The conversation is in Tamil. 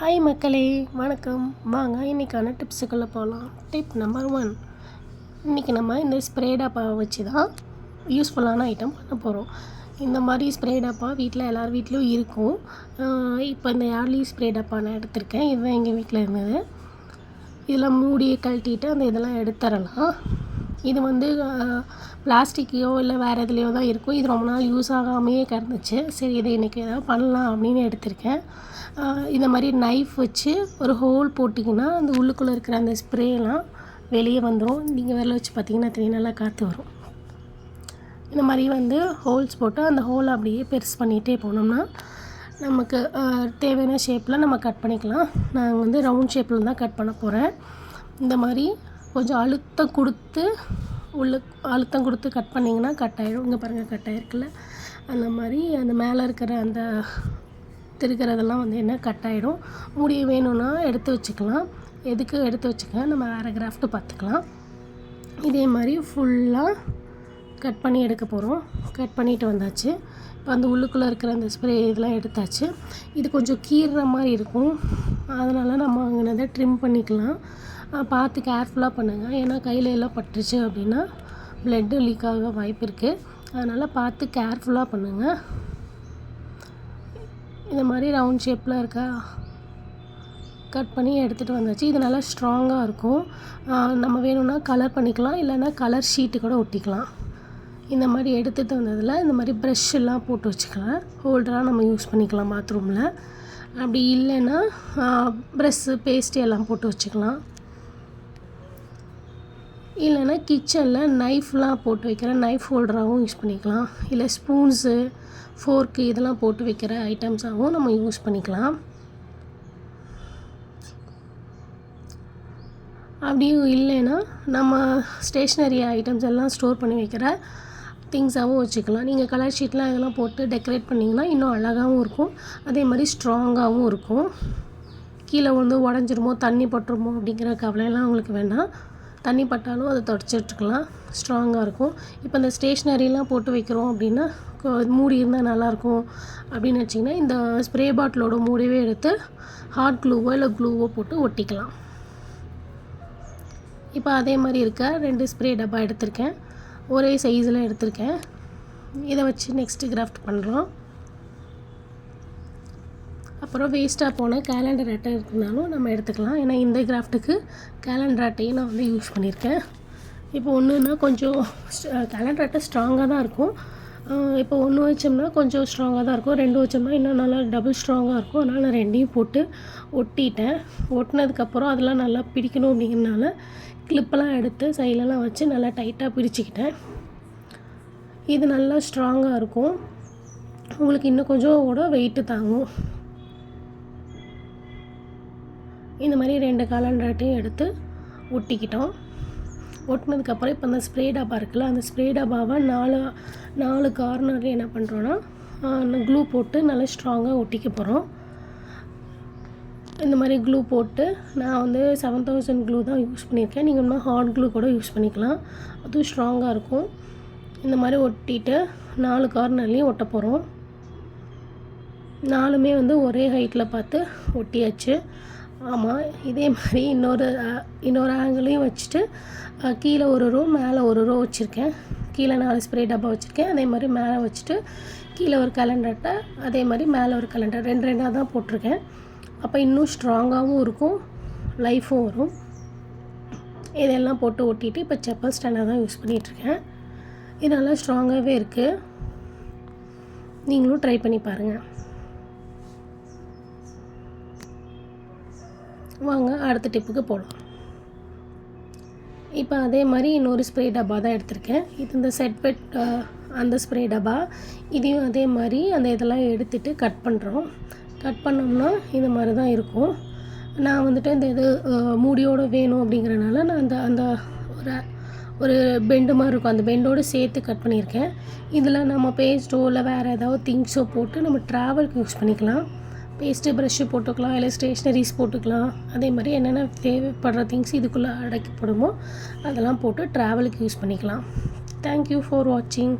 ஹாய் மக்களே, வணக்கம். வாங்க இன்றைக்கான டிப்ஸுக்குள்ளே போகலாம். Tip number 1. இன்றைக்கி நம்ம இந்த ஸ்ப்ரே டப்பாவை வச்சு தான் யூஸ்ஃபுல்லான ஐட்டம் பண்ண போகிறோம். இந்த மாதிரி ஸ்ப்ரே டப்பா வீட்டில் எல்லார் வீட்லேயும் இருக்கும். இப்போ இந்த யார்லி ஸ்ப்ரே டப்பா நான் எடுத்திருக்கேன். இதுதான் எங்கள் வீட்டில் இருந்தது. இதில் மூடியை கழட்டிட்டு அந்த இதெல்லாம் எடுத்துடலாம். இது வந்து பிளாஸ்டிக்கையோ இல்லை வேறு எதுலேயோ தான் இருக்கும். இது ரொம்ப நாள் யூஸ் ஆகாமையே கிடந்துச்சு. சரி, இதை இன்றைக்கி எதாவது பண்ணலாம் அப்படின்னு எடுத்திருக்கேன். இந்த மாதிரி நைஃப் வச்சு ஒரு ஹோல் போட்டிங்கன்னா அந்த உள்ளுக்குள்ளே இருக்கிற அந்த ஸ்ப்ரேலாம் வெளியே வந்துடும். நீங்கள் விரல வச்சு பார்த்தீங்கன்னா தெரியும், நல்லா காற்று வரும். இந்த மாதிரி வந்து ஹோல்ஸ் போட்டு அந்த ஹோலை அப்படியே பெருசு பண்ணிகிட்டே போனோம்னா நமக்கு தேவையான ஷேப்பில் நம்ம கட் பண்ணிக்கலாம். நான் வந்து ரவுண்ட் ஷேப்பில் தான் கட் பண்ண போகிறேன். இந்த மாதிரி கொஞ்சம் அழுத்தம் கொடுத்து கட் பண்ணிங்கன்னா கட் ஆகிடும். இங்கே பாருங்கள், கட் ஆகிருக்குல்ல. அந்த மாதிரி அந்த மேலே இருக்கிற அந்த திருக்கிறதெல்லாம் வந்து என்ன கட் ஆகிடும். முடிய வேணும்னா எடுத்து வச்சுக்கலாம். எதுக்கு எடுத்து வச்சுக்கலாம், நம்ம வேறு கிராஃப்ட்டு பார்த்துக்கலாம். இதே மாதிரி ஃபுல்லாக கட் பண்ணி எடுக்க போகிறோம். கட் பண்ணிட்டு வந்தாச்சு. இப்போ அந்த உள்ளுக்குள்ளே இருக்கிற அந்த ஸ்ப்ரே இதெல்லாம் எடுத்தாச்சு. இது கொஞ்சம் கீறுற மாதிரி இருக்கும், அதனால் நம்ம அங்கே ட்ரிம் பண்ணிக்கலாம். பார்த்து கேர்ஃபுல்லாக பண்ணுங்கள். ஏன்னா கையில் எல்லாம் பட்டுருச்சு அப்படின்னா ப்ளட்டு லீக் ஆக வாய்ப்பு இருக்குது. அதனால் பார்த்து கேர்ஃபுல்லாக பண்ணுங்கள். இந்த மாதிரி ரவுண்ட் ஷேப்பில் இருக்கா கட் பண்ணி எடுத்துகிட்டு வந்தாச்சு. இது நல்லா ஸ்ட்ராங்காக இருக்கும். நம்ம வேணும்னா கலர் பண்ணிக்கலாம், இல்லைன்னா கலர் ஷீட்டு கூட ஒட்டிக்கலாம். இந்த மாதிரி எடுத்துகிட்டு வந்ததில் இந்த மாதிரி ப்ரெஷ்ஷெல்லாம் போட்டு வச்சுக்கலாம். ஹோல்டராக நம்ம யூஸ் பண்ணிக்கலாம் பாத்ரூமில். அப்படி இல்லைன்னா ப்ரெஷ்ஷு பேஸ்ட்டு எல்லாம் போட்டு வச்சுக்கலாம். இல்லைன்னா கிச்சனில் நைஃப்லாம் போட்டு வைக்கிற நைஃப் ஹோல்டராகவும் யூஸ் பண்ணிக்கலாம். இல்லை ஸ்பூன்ஸு, ஃபோர்க்கு இதெல்லாம் போட்டு வைக்கிற ஐட்டம்ஸாகவும் நம்ம யூஸ் பண்ணிக்கலாம். அப்படியும் இல்லைன்னா நம்ம ஸ்டேஷ்னரி ஐட்டம்ஸ் எல்லாம் ஸ்டோர் பண்ணி வைக்கிற திங்ஸாகவும் வச்சுக்கலாம். நீங்கள் கலர் ஷீட்லாம் இதெல்லாம் போட்டு டெக்கரேட் பண்ணிங்கன்னா இன்னும் அழகாகவும் இருக்கும். அதே மாதிரி ஸ்ட்ராங்காகவும் இருக்கும். கீழே வந்து உடஞ்சிருமோ, தண்ணி பட்டுருமோ அப்படிங்கிற கவலையெல்லாம் உங்களுக்கு வேண்டாம். தண்ணி பட்டாலும் அதை தொடச்சி விட்டுக்கலாம். ஸ்ட்ராங்காக இருக்கும். இப்போ இந்த ஸ்டேஷ்னரிலாம் போட்டு வைக்கிறோம் அப்படின்னா மூடி இருந்தால் நல்லாயிருக்கும் அப்படின்னு வச்சிங்கன்னா இந்த ஸ்ப்ரே பாட்டிலோட மூடியவே எடுத்து ஹாட் க்ளூவோ இல்லை க்ளூவோ போட்டு ஒட்டிக்கலாம். இப்போ அதே மாதிரி இருக்க 2 ஸ்ப்ரே டப்பா எடுத்திருக்கேன். ஒரே சைஸில் எடுத்திருக்கேன். இதை வச்சு நெக்ஸ்ட்டு கிராஃப்ட் பண்ணுறோம். அப்புறம் வேஸ்ட்டாக போன கேலண்டர் அட்டை இருக்குனாலும் நம்ம எடுத்துக்கலாம். ஏன்னா இந்த கிராஃப்ட்டுக்கு கேலண்டர் அட்டையும் நான் வந்து யூஸ் பண்ணியிருக்கேன். இப்போ ஒன்றுனா கொஞ்சம் கேலண்டர் அட்டை ஸ்ட்ராங்காக தான் இருக்கும். இப்போ 1 வச்சோம்னா கொஞ்சம் ஸ்ட்ராங்காக தான் இருக்கும். 2 வச்சோம்னா இன்னும் நல்லா டபுள் ஸ்ட்ராங்காக இருக்கும். அதனால் நான் 2ஐயும் போட்டு ஒட்டிட்டேன். ஒட்டினதுக்கப்புறம் அதெல்லாம் நல்லா பிடிக்கணும் அப்படிங்கிறனால கிளிப்பெல்லாம் எடுத்து சைட்லலாம் வச்சு நல்லா டைட்டாக பிடிச்சிக்கிட்டேன். இது நல்லா ஸ்ட்ராங்காக இருக்கும். உங்களுக்கு இன்னும் கொஞ்சம் கூட வெயிட்டு தாங்கும். இந்த மாதிரி 2 கேலண்டர் அட்டையும் எடுத்து ஒட்டிக்கிட்டோம். ஒட்டினதுக்கப்புறம் இப்போ அந்த ஸ்ப்ரே டப்பா இருக்குல்ல, அந்த ஸ்ப்ரே டப்பாவை 4 கார்னரில் என்ன பண்ணுறோன்னா க்ளூ போட்டு நல்லா ஸ்ட்ராங்காக ஒட்டிக்க போகிறோம். இந்த மாதிரி க்ளூ போட்டு நான் வந்து 7000 க்ளூ தான் யூஸ் பண்ணியிருக்கேன். நீங்கள் இன்னும் ஹாட் க்ளூ கூட யூஸ் பண்ணிக்கலாம், அதுவும் ஸ்ட்ராங்காக இருக்கும். இந்த மாதிரி ஒட்டிட்டு 4 கார்னர்லேயும் ஒட்ட போகிறோம். 4மே வந்து ஒரே ஹைட்டில் பார்த்து ஒட்டியாச்சு. ஆமாம், இதே மாதிரி இன்னொரு ஆங்கிளையும் வச்சுட்டு கீழே ஒரு ரோ மேலே ஒரு ரோ வச்சுருக்கேன். கீழே 4 ஸ்ப்ரே டப்பா வச்சுருக்கேன். அதே மாதிரி மேலே வச்சுட்டு கீழே ஒரு கேலண்டர் அட்டை, அதே மாதிரி மேலே ஒரு கேலண்டர் 2 தான் போட்டிருக்கேன். அப்போ இன்னும் ஸ்ட்ராங்காகவும் இருக்கும், லைஃபும் வரும். இதெல்லாம் போட்டு ஒட்டிட்டு இப்போ செப்பல் ஸ்டாண்டாக தான் யூஸ் பண்ணிகிட்ருக்கேன். இது நல்லா ஸ்ட்ராங்காகவே இருக்குது. நீங்களும் ட்ரை பண்ணி பாருங்கள். வாங்க அடுத்த டிப்புக்கு போகலாம். இப்போ அதே மாதிரி இன்னொரு ஸ்ப்ரே டப்பா தான் எடுத்திருக்கேன். இது இந்த செட் அந்த ஸ்ப்ரே டப்பா. இதையும் அதே மாதிரி அந்த இதெல்லாம் எடுத்துகிட்டு கட் பண்ணுறோம். கட் பண்ணோம்னா இந்த மாதிரி தான் இருக்கும். நான் வந்துட்டு இந்த இது மூடியோடு வேணும் அப்படிங்கிறனால நான் அந்த ஒரு பெண்டு மாதிரி இருக்கும், அந்த பெண்டோடு சேர்த்து கட் பண்ணியிருக்கேன். இதில் நம்ம பேஸ்ட்டோ இல்லை வேறு ஏதாவது திங்ஸோ போட்டு நம்ம ட்ராவலுக்கு யூஸ் பண்ணிக்கலாம். பேஸ்ட்டு, ப்ரஷ்ஷு போட்டுக்கலாம், இல்லை ஸ்டேஷ்னரிஸ் போட்டுக்கலாம். அதே மாதிரி என்னென்ன தேவைப்படுற திங்ஸ் இதுக்குள்ளே அடக்கப்படுமோ அதெல்லாம் போட்டு ட்ராவலுக்கு யூஸ் பண்ணிக்கலாம். தேங்க்யூ ஃபார் வாட்சிங்.